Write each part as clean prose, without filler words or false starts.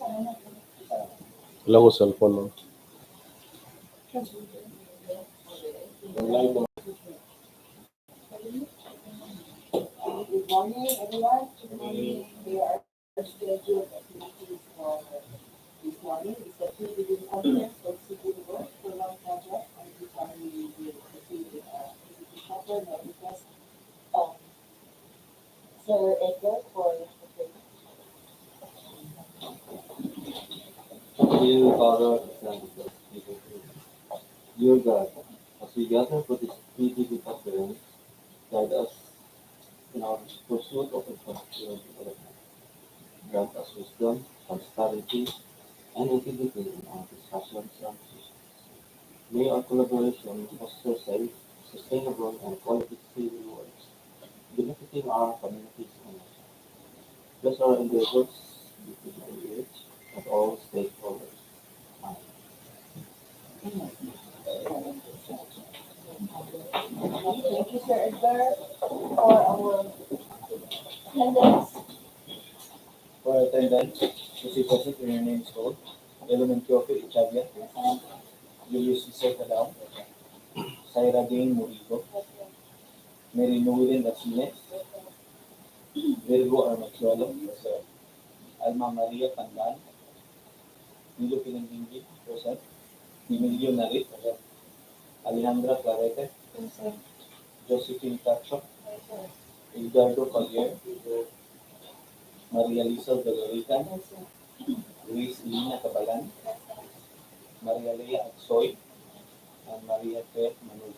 Wala ko cellphone, no? Good morning, everyone. Good morning. We are scheduled activities for this morning. It's a two-day conference for civil work for one project, and this one we will proceed with a proper request of Sir Edgar for the Dear Father, dear God, as we gather for this three-day conference, guide us in our pursuit of infrastructure development. Grant us wisdom, transparency, and integrity in our discussions and decisions. May our collaboration foster safe, sustainable, and quality civil works, benefiting our communities and nation. Bless our endeavors, DPWH, and all stakeholders. Amen. Thank you, Sir Edgar, for our attendance. For attendance, proceed present when your name is called. Element Kyoke Ichavia, Julius Cesar Cadao, Saira Dane Murico, Mary Nuwilin Racines, Virgo Armachuelo, Alma Maria Pandan, Nilo Pinanginggi, present, Emilio Narit, Alejandra Clarete, Josephine Tacho, Edgardo Collier, Maria Lisa Dolorica, Luis Lina Cabalan, Maria Lea Aksoy, and Maria Claire Manul.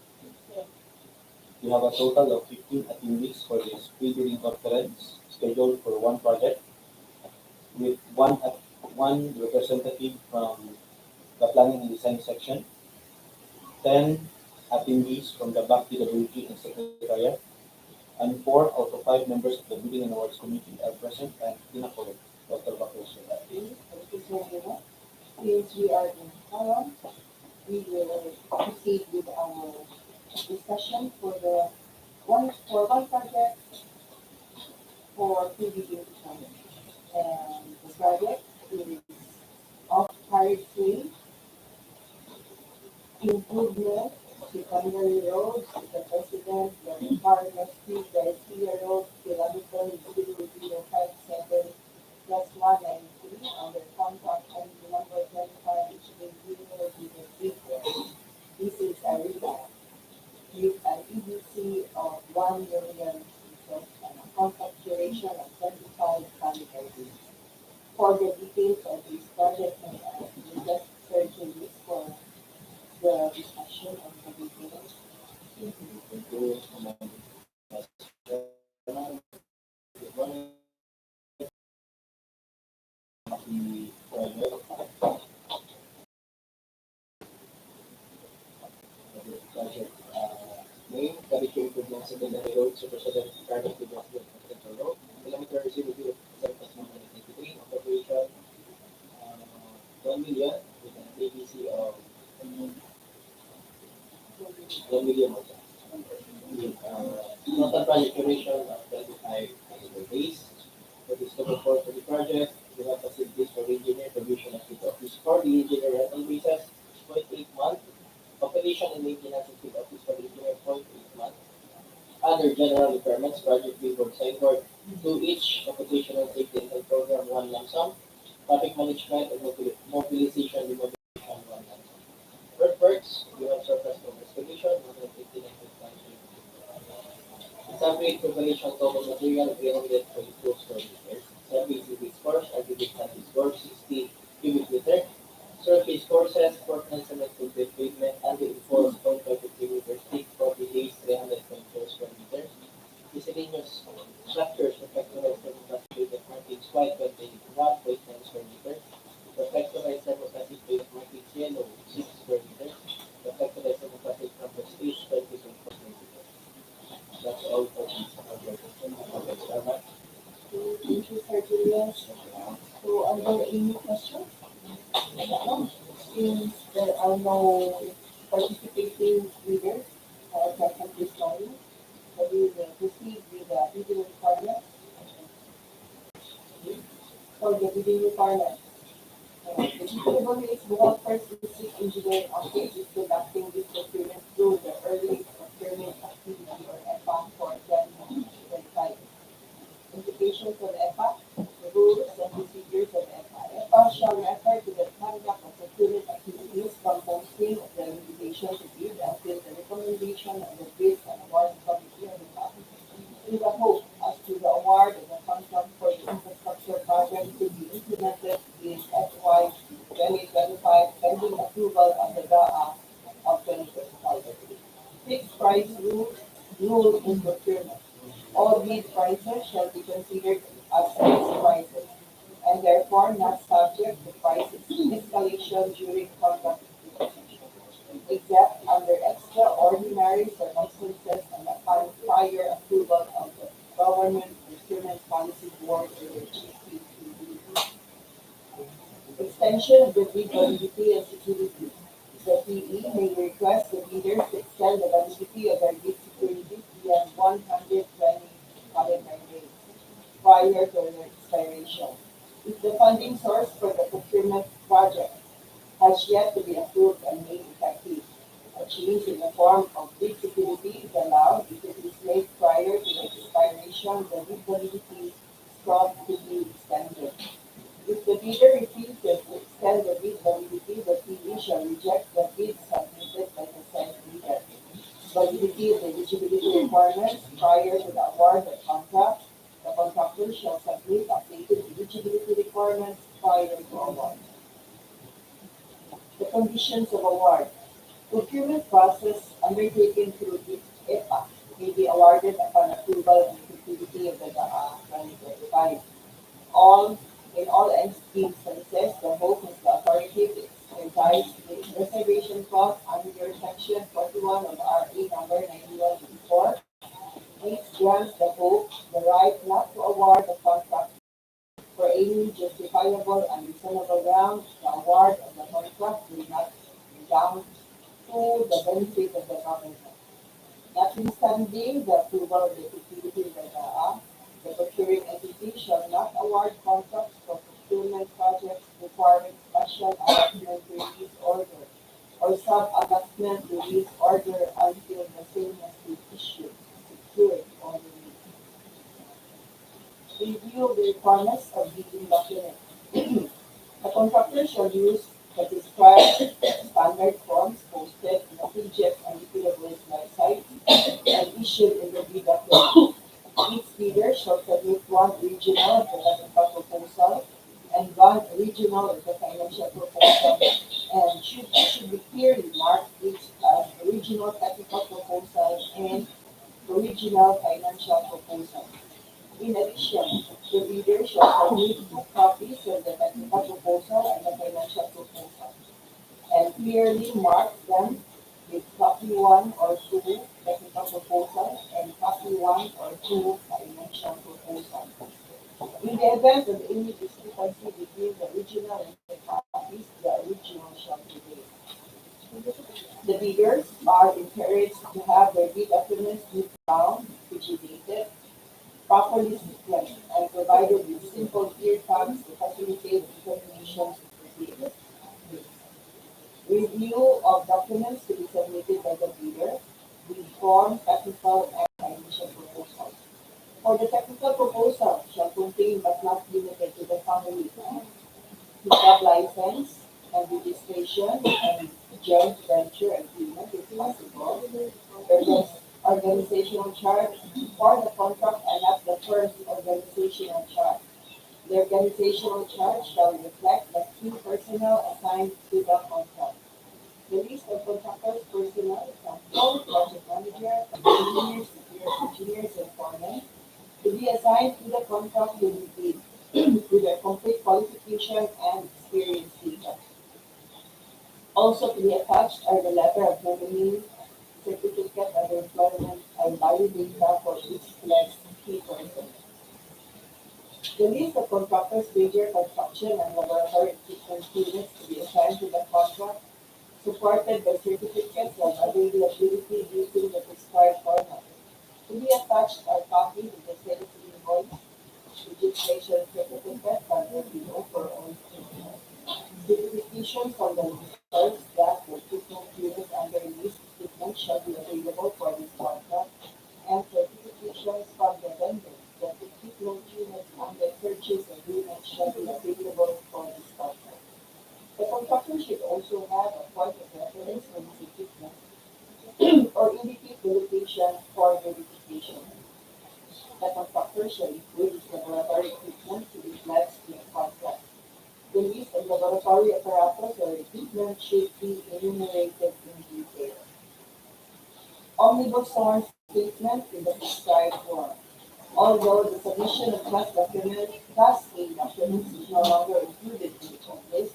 We have a total of 15 attendees for this pre-bidding conference scheduled for one project, with one representative from the planning and design section, 10 attendees from the back DPWH and Secretariat, and 4 out of 5 members of the bidding and awards committee are present and inaccurate. Dr. Bakosha. Since we are in forum, we will proceed with our discussion for one project for PVD project. And the project is Off-Carriageway improvement to secondary roads, the President, the Partner Street, Garcia Road, kilometer 005 +193 under contract and number 25 which this is a revamp with an EDC of 1 million pesos and a contract duration of 25 calendar days. For the details of this project, we just search this for the discussion of the details. Name, dedicated to the secondary road, Supersedent Project Development Confidential Road, kilometer 007+183, operation 1 million with an ABC of 1 million also. Total project duration of 25 calendar days. For the scope of work for the project, we have facilities for engineer, provision of field office for the engineer rental basis, 0.8 months. Operation and maintenance of field office for the engineer, 0.8 months. Other general requirements, project billboard, signboard, 2 each, occupational safety and health program, 1 lump sum. Traffic management and mobilization remobilization, 1 lump sum. Earthworks, we have surface of excavation, 159.5. Subgrade preparation total material, 322 square meters. Subgrade cubic scores, aggregate sand score, 60 cubic meter. Surface courses, Portland cement concrete pavement, unreinforced 0.5 meters thick, 40 days, 300.4 square meters. Miscellaneous structures, reflectorized thermoplastic plate markings, white, 1.9 square meters. Reflectorized thermoplastic plate markings, yellow, 6 square meters. Reflectorized thermoplastic campus space, 20.4 square meters. That's all for this project. Thank you, Sir Julius. So, are there any questions? Since there are no participating leaders present this morning, so we will proceed with the bidding requirement. For the bidding requirement, The DPWH Bohol First District Engineering Office is conducting this procurement through the Early Procurement Activity or EPA for 2025. Implications of EPA, the rules and procedures of EPA. EPA shall refer to the conduct of procurement activities from posting of the invitation to bid until the recommendation of the bids and award committee of the public. In the hope as to the award of the contract for the infrastructure project to be implemented in FY 2025 pending approval of the DAA of 2025. Fixed price rule in procurement. All bid prices shall be considered as fixed prices and therefore not subject to price escalation during contract negotiation, except under extraordinary circumstances and upon prior approval of the Government Procurement Policy Board or the GPPB. Extension of the bid validity and security. The PE may request the bidders to extend the validity of their bid security beyond 120 calendar days prior to their expiration. If the funding source for the procurement project has yet to be approved and made effective, a change in the form of bid security is allowed if it is made prior to the expiration of the bid validity sought to be extended. If the bidder refuses to extend the bid validity, the PE shall reject the bid submitted by the said bidder. Validity of the eligibility requirements prior to the award of contract. The contractor shall submit updated eligibility requirements prior to award. The conditions of award. Procurement process undertaken through the EPA may be awarded upon approval and effectivity of the DAA 2025. In all instances, the hope is the authority to exercise the reservation clause under Section 41 of RA number 9184, which grants the hope the right not to award the contract for any justifiable and reasonable ground. The award of the contract will not redound to the benefit of the government. Notwithstanding the approval of the effectivity of the DAA, the procuring entity shall not award contracts for procurement projects requiring special allotment release order or sub-allotment release order until the same has been issued, secured, or released. Review the requirements of bidding document. The contractor shall use the prescribed standard forms posted in the PGF and DPWH website and issued in the bid document. Each bidder shall submit one original of the technical proposal and one original of the financial proposal and should be clearly marked each as original technical proposal and original financial proposal. In addition, the bidder shall submit two copies of the technical proposal and the financial proposal and clearly mark them with copy one or two technical proposal and copy one or two financial proposal. In the event of any discrepancy between the original and the copies, the original shall prevail. The bidders are encouraged to have their bid documents bound, viginated, properly sequenced, and provided with simple clear tags to facilitate determination to proceed. Review of documents to be submitted by the bidder with form, technical, and financial proposal. For the technical proposal shall contain but not limited to the following: pickup license and registration and joint venture agreement if possible. Organizational chart for the contract and not the first organizational chart. The organizational chart shall reflect the key personnel assigned to the contract. The list of contractors' personnel, example, project manager, engineers, engineers, and foremen, to be assigned to the contract will be with their complete qualification and experience data. Also to be attached are the letter of nominee, certificate of employment, and valid data for each pledged key person. The list of contractors' major construction and laboratory equipment units to be assigned to the contract, supported by certificates of availability using the prescribed format. To be attached are copies of the sales invoice, registration certificate, and the DEO for all personnel. provision from the leasers that the equipment units under leased equipment shall be available for this contract, and certifications from the vendors that the equipment units under purchase agreement shall be available for this contract. The contractor should also have a point of reference for this equipment or indicate the location for verification. The contractor shall include his laboratory equipment to be pledged in a contract. The list of laboratory apparatus or equipment should be enumerated in detail. Omnibus form statement in the prescribed form. Although the submission of Class A documents is no longer included in the checklist,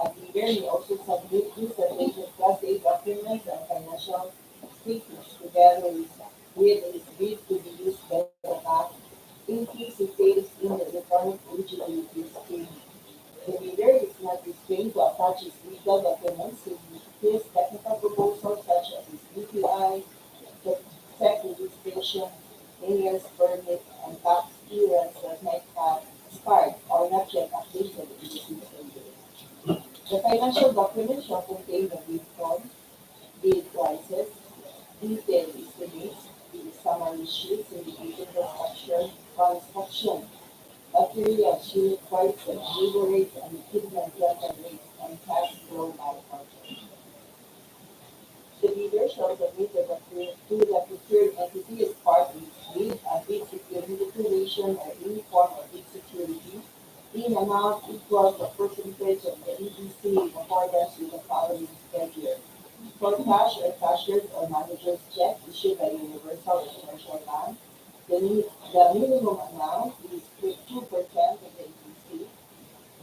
a bidder may also submit pre-submitted Class A documents and financial statements together with his bid to be used by the bank in case he fails in the electronic eligibility screening. The bidder is not restrained to attach his legal documents to his technical proposal such as his DPI, the tech registration, mayor's permit, and tax clearance that might have expired or not yet updated in the system. The financial document shall contain the bid form, bid prices, detailed estimates, the summary sheets indicating construction, materials, unit prices, labor rates, and equipment rental rates, and cash flow by project. The bidder shall submit to the procured entity as part of its bid a bid security declaration or any form of bid security in amount equal to a percentage of the EDC in accordance with the following schedule. For cash or cashier's or manager's check issued by Universal or Commercial Bank, the minimum amount is 2% of the EDC.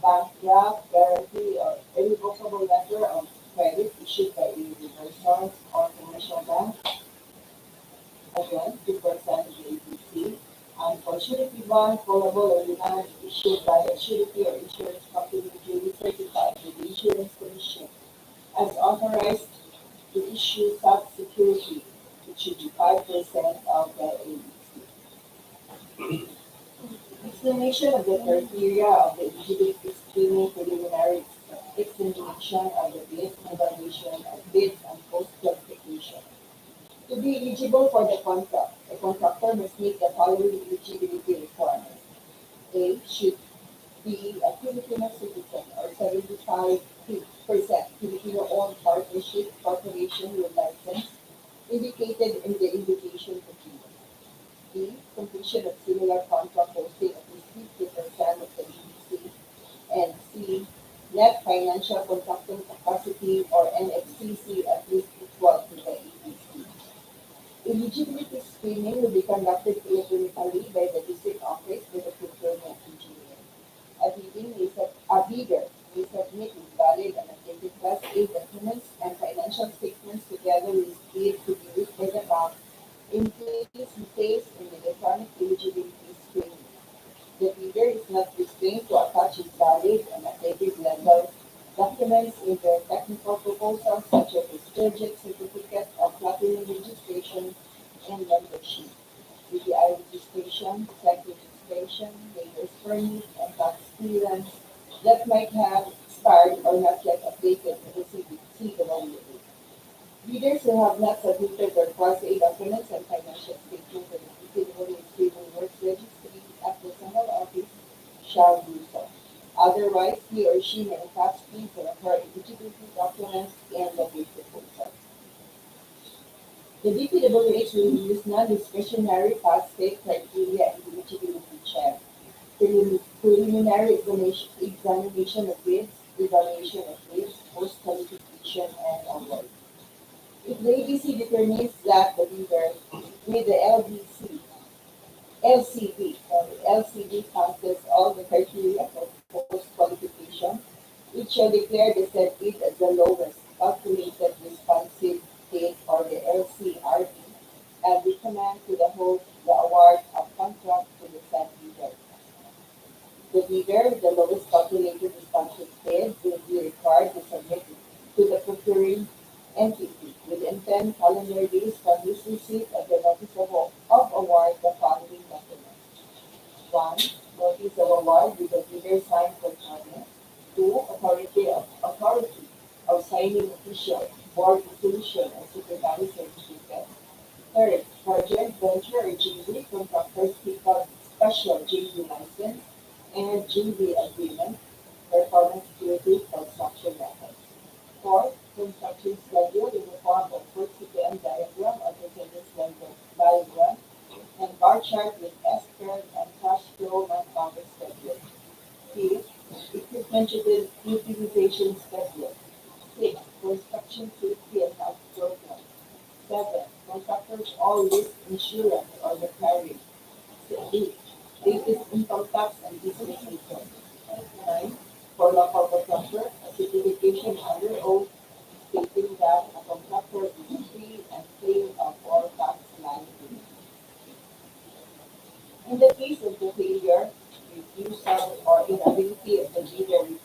Bank draft, guarantee, or irrevocable letter of credit issued by Universal or Commercial Bank, again, 2% of the EDC. And for surety bond, callable or demand issued by a surety or insurance company duly certified with the Insurance Commission as authorized to issue such security, it should be 5% of the ABC. Explanation of the criteria of the eligibility screening preliminary examination of the bids, evaluation of bids, and post-qualification. To be eligible for the contract, the contractor must meet the following eligibility requirements. A. Should be a Filipino citizen or 75% Filipino-owned partnership corporation with license indicated in the invitation to bid. B. Completion of similar contract posting at least 50% of the EDC. And C. Net financial contracting capacity or NFCC at least equal to the EDC. Eligibility screening will be conducted electronically by the district office with the procurement engineer. A bidder may submit his valid and updated Class A documents and financial statements together with his bid to be used by the bank in case he fails in the electronic eligibility screening. The bidder is not restrained to attach his valid and updated legal documents in their technical proposals such as a subject certificate of platinum registration and membership, BDI registration, tech registration, mayor's permit, and tax clearance that might have expired or not yet updated in the CWA. Bidders who have not submitted their Class A documents and financial statements to the DPWH Civil Works Registry at the central office shall do so. Otherwise, he or she may attach these or her eligibility documents in the bid proposal. The DPWH will use non-discretionary fast-take criteria in the eligibility check, preliminary examination of bids, evaluation of bids, post-qualification, and award. If the ABC determines that the bidder with the LCD passes all the criteria for post-qualification, it shall declare the said bid as the lowest calculated responsive date or the LCRD and recommend to the host the award of contract to the said bidder. The bidder with the lowest calculated responsive bid will be required to submit to the procuring entity within 10 calendar days from his receipt of the notice of award the following documents. 1. Notice of award with the bidder signed contract. Two, authority of signing official, board resolution, and secretary certificate. Third, for joint venture or JV, contractors pick up special JV license and JV agreement, performance security, construction methods. Fourth, construction schedule in the form of full CPM diagram or percentage diagram and bar chart with S-curve and cash flow manpower schedule. Fifth, equipment utilization schedule. Six, construction safety and health program. Seven, contractors all risk insurance or the carry. Eight, latest income tax and business return. Nine, for local contractor, a certification under oath stating that a contractor is free and clear of all tax liability. In the case of the failure, refusal, or inability of the bidder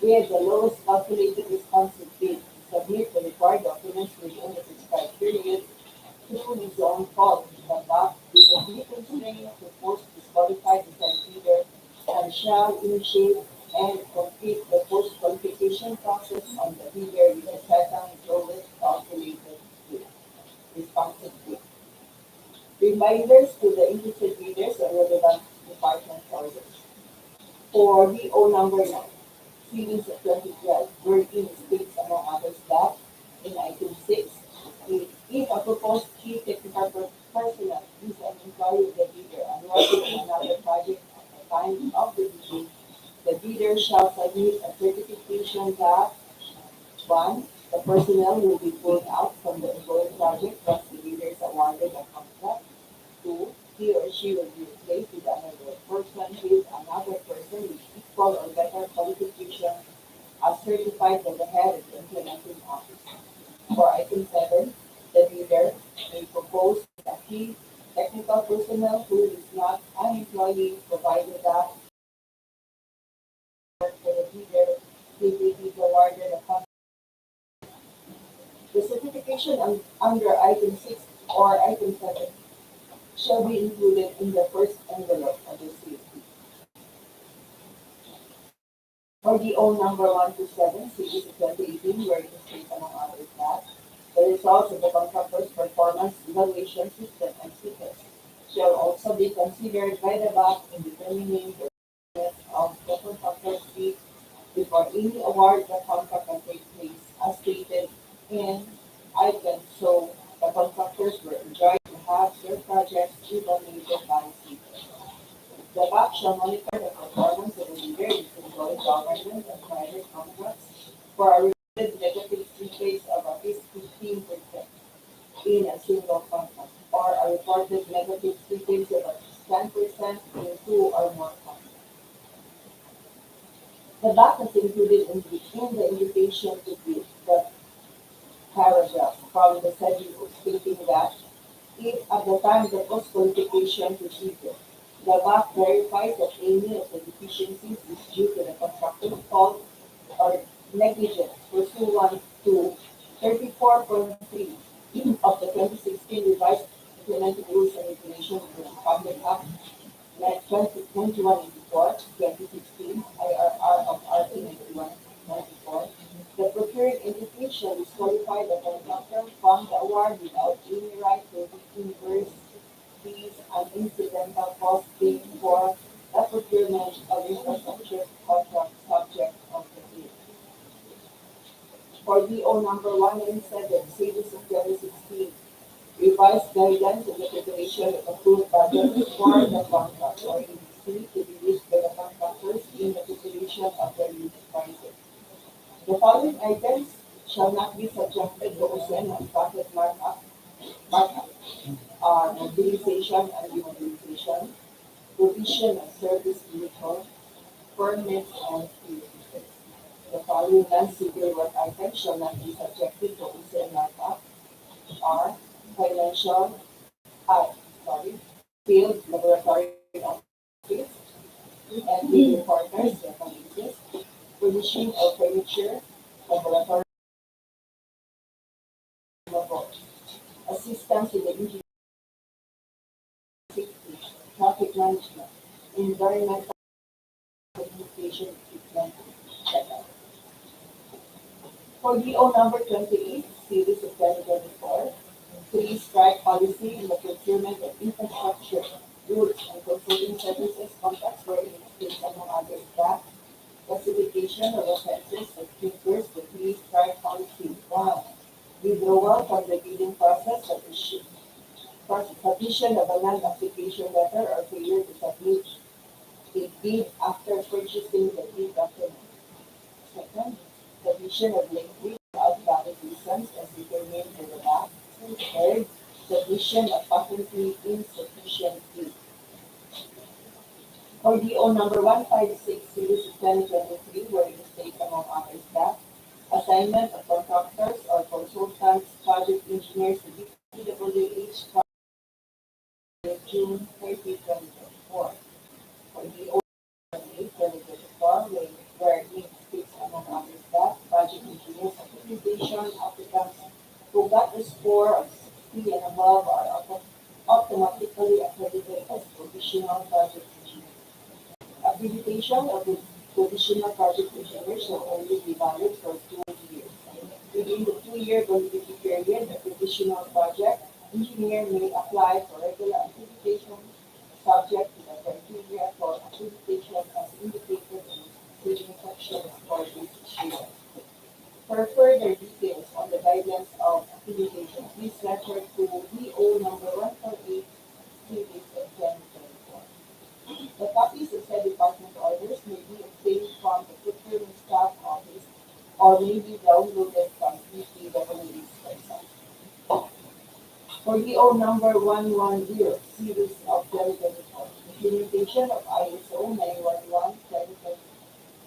with the lowest calculated responsive bid to submit the required documents within the prescribed period through his own fault, the BAC will be constrained to post-disqualify the said bidder and shall initiate and complete the post-qualification process on the bidder with the second lowest calculated bid, responsive bid. Reminders to the interested bidders and relevant department orders. For DO number 9, series of 2012, wherein states among others that in item 6, if a proposed key technical personnel is an employee of the bidder and working in another project at the time of the bidding, the bidder shall submit a certification that 1. The personnel will be pulled out from the ongoing project once the bidder is awarded a contract. 2. He or she will be replaced with another person with another person with equal or better qualification as certified by the head of the implementing office. For item 7, the bidder may propose a key technical personnel who is not an employee provided that for the bidder he will be awarded a contract. The certification under item 6 or item 7 shall be included in the first envelope of the CFP. For DO number 1 to 7, series of 2018, where it states among others that the results of the contractor's performance evaluation system and secrets shall also be considered by the BAC in determining the limit of the contractor's fee before any award the contract can take place as stated in item. So the contractors were enjoined to have their projects evaluated by secret. The BAC shall monitor the performance of the leader in employee government and private contracts for a reported negative slippage of at least 15% in a single contract, or a reported negative slippage of at least 10% in 2 or more contracts. The BAC is included in the invitation to bid the paragraph from the schedule stating that if at the time the post-qualification procedure the BAC verifies that any of the deficiencies is due to the contractor's fault or negligence pursuant to 34.3 of the 2016 Revised Implementing Rules and Regulations of the Public Act 2184, 2016, IRR of RA 9194, the procuring entity shall disqualify the contractor from the award without any right to reimburse fees and incidental costs paid for the procurement of infrastructure contract subject of the bid. For DO number 197, series of 2016, revised guidance in the preparation of approved budget for the contract or EDC to be used by the contractors in the preparation of their unit prices. The following items shall not be subjected to OSEN and profit markup, mobilization and demobilization, provision of service vehicle, permits and fees. The following non-civil work items shall not be subjected to OSEN markup are financial, field laboratory office, and lead reporters, databases, furnishing of furniture, laboratory reports, assistance in the engineering, safety, traffic management, environmental communication equipment, etc. For DO number 28, series of 2024, three-strike policy in the procurement of infrastructure, goods, and consulting services contracts where it includes, among others, that classification of offenses that triggers the three-strike policy. One, withdrawal from the bidding process of issue. First, submission of a non-application letter or failure to submit a bid after purchasing the bid document. Second, submission of lengthy without valid reasons as determined in the back. Third, submission of patently insufficient bid. For DO number 156, series of 2023, where it states, among others, that assignment of contractors or consultants, project engineers to DPWH Bohol, June 30, 2024. For DO 2024, where it states, among others, that project engineers accreditation applicants who got the score of 60 and above are automatically accredited as professional project engineers. Accreditation of the traditional project engineer shall only be valid for 2 years. Within the 2-year validity period, a traditional project engineer may apply for regular accreditation subject to the criteria for accreditation as indicated in preceding sections for this issue. For further details on the guidelines of accreditation, please refer to DO number 148, series of 2024. The copies of said department orders may be obtained from the procurement staff office or may be downloaded from DPWH's website. For DO number 110, series of 2024, implementation of ISO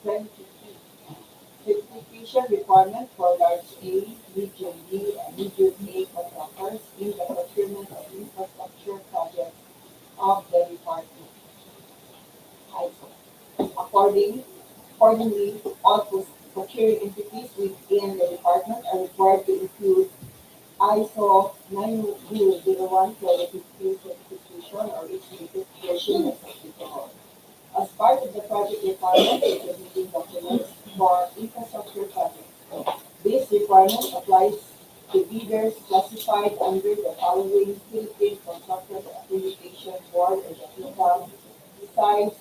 911-2015, certification requirement for large A, medium B, and medium A contractors in the procurement of infrastructure projects of the department. ISO. Accordingly, all procuring entities within the department are required to include ISO 9001-2015 certification or its latest version as applicable. As part of the project requirement is the bidding documents for infrastructure projects. This requirement applies to bidders classified under the following Philippine Contractors Accreditation Board or the PICAB, size,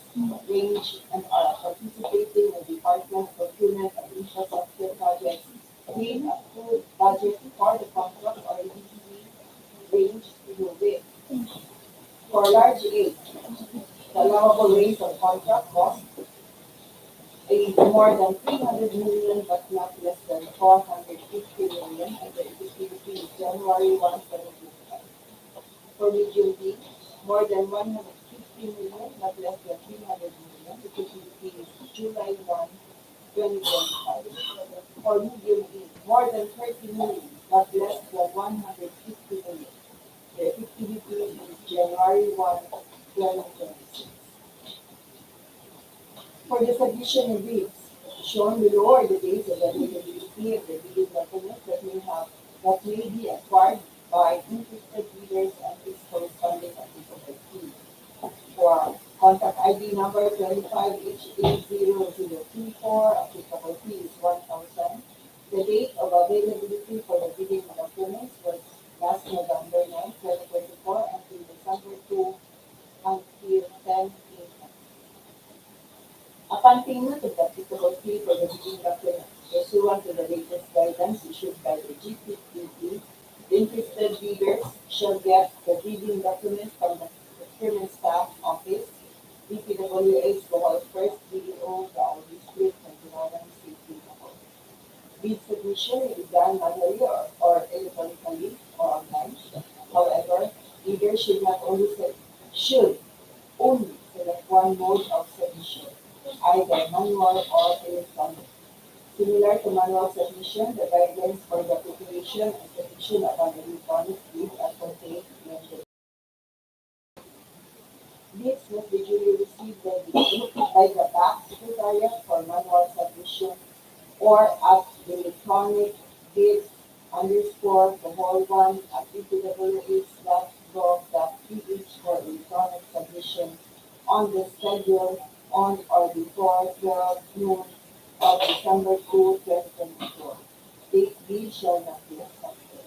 range, and are participating in department procurement of infrastructure projects with approved budget for the contract or DCV range with. For large A, the allowable range of contract cost is more than 300 million but not less than 450 million, and the effectivity is January 1, 2025. For medium B, more than 150 million but less than 300 million, the effectivity is July 1, 2025. For medium B, more than 30 million but less than 150 million, the effectivity is January 1, 2026. For the submission of bids, shown below are the dates of the availability of the bidding documents that may be acquired by interested bidders and its corresponding applicable fee. For contract ID number 25H800024, applicable fee is 1,000. The date of availability for the bidding documents was last November 9, 2024 until December 2 until 10 p.m. Upon payment of the applicable fee for the bidding document, pursuant to the latest guidance issued by the GPTV, the interested bidders shall get the bidding document from the procurement staff office, DPWH Bohol First DEO, the District, Manila City, Bohol. Bid submission is done manually or electronically or online. However, bidders should only select one mode of submission, either manual or electronic. Similar to manual submission, the guidelines for the preparation and submission of an electronic bid are contained in the bids must be duly received by the back secretariat for manual submission or at the electronic bids underscore the whole one at dpwh.gov.ph for electronic submission on the schedule on or before 12 noon of December 2, 2024. Bid shall not be accepted.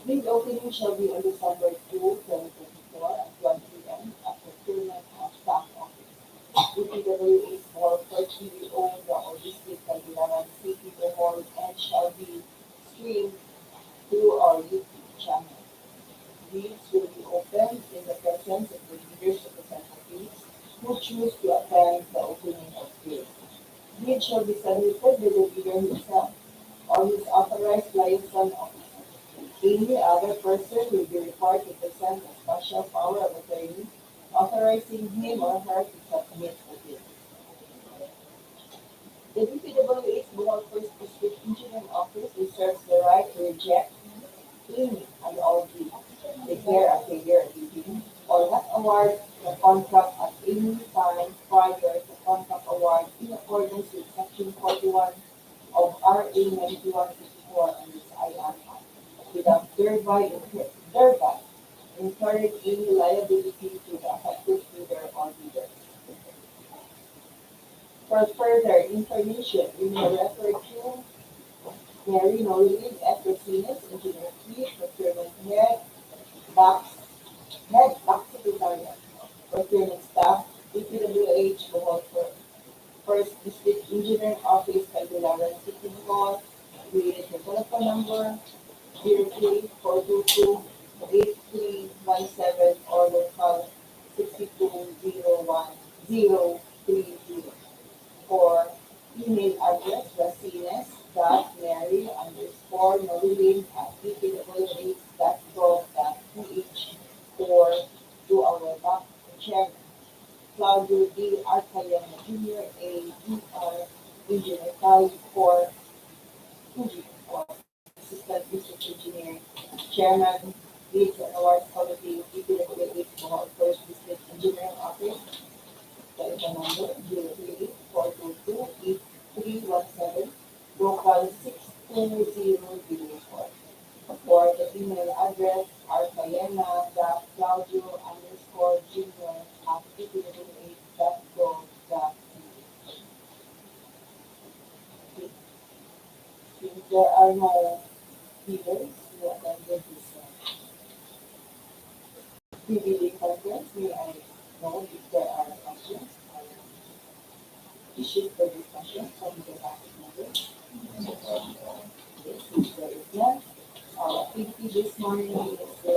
Bid opening shall be on December 2, 2024 at 1 p.m. at Procurement of Staff Office. DPWH Bohol for DEO, the District Candelaran City Bohol, and shall be streamed through our YouTube channel. Bids will be opened in the presence of the leaders representatives who choose to attend the opening of bids. Bid shall be submitted by the bidder himself or his authorized liaison officer. Any other person will be required to present a special power of attorney authorizing him or her to submit the bid. The DPWH Bohol First District Engineering Office reserves the right to reject any and all bids, declare a failure of bidding, or not award the contract at any time prior to contract award in accordance with Section 41 of RA 9154 and its IR Act, without thereby incurring any liability to the affected bidder or bidders. For further information, you may refer to Mary Nolin F. Rosinas, Engineer 3, Procurement Back Secretariat, Procurement Staff, DPWH Bohol First District Engineering Office, Candelaran City Bohol, with the telephone number 03-422-8317 or local 6201-030 or email address racines.mary_nolin@dpwh.gov.ph or to our back chairman, Claudio D. Arcayana Jr., AER, Engineer 5 for Engineer or Assistant District Engineer, Chairman, Bids and Awards Committee, DPWH Bohol First District Engineering Office, telephone number 038-422-8317, local 62004, or the email address arcayana.claudio_jr@dpwh.gov.ph. Since there are no bidders who attended this PBD conference, may I know if there are questions or issues for discussion from the topic members? Yes, if there is none, our activity this morning is the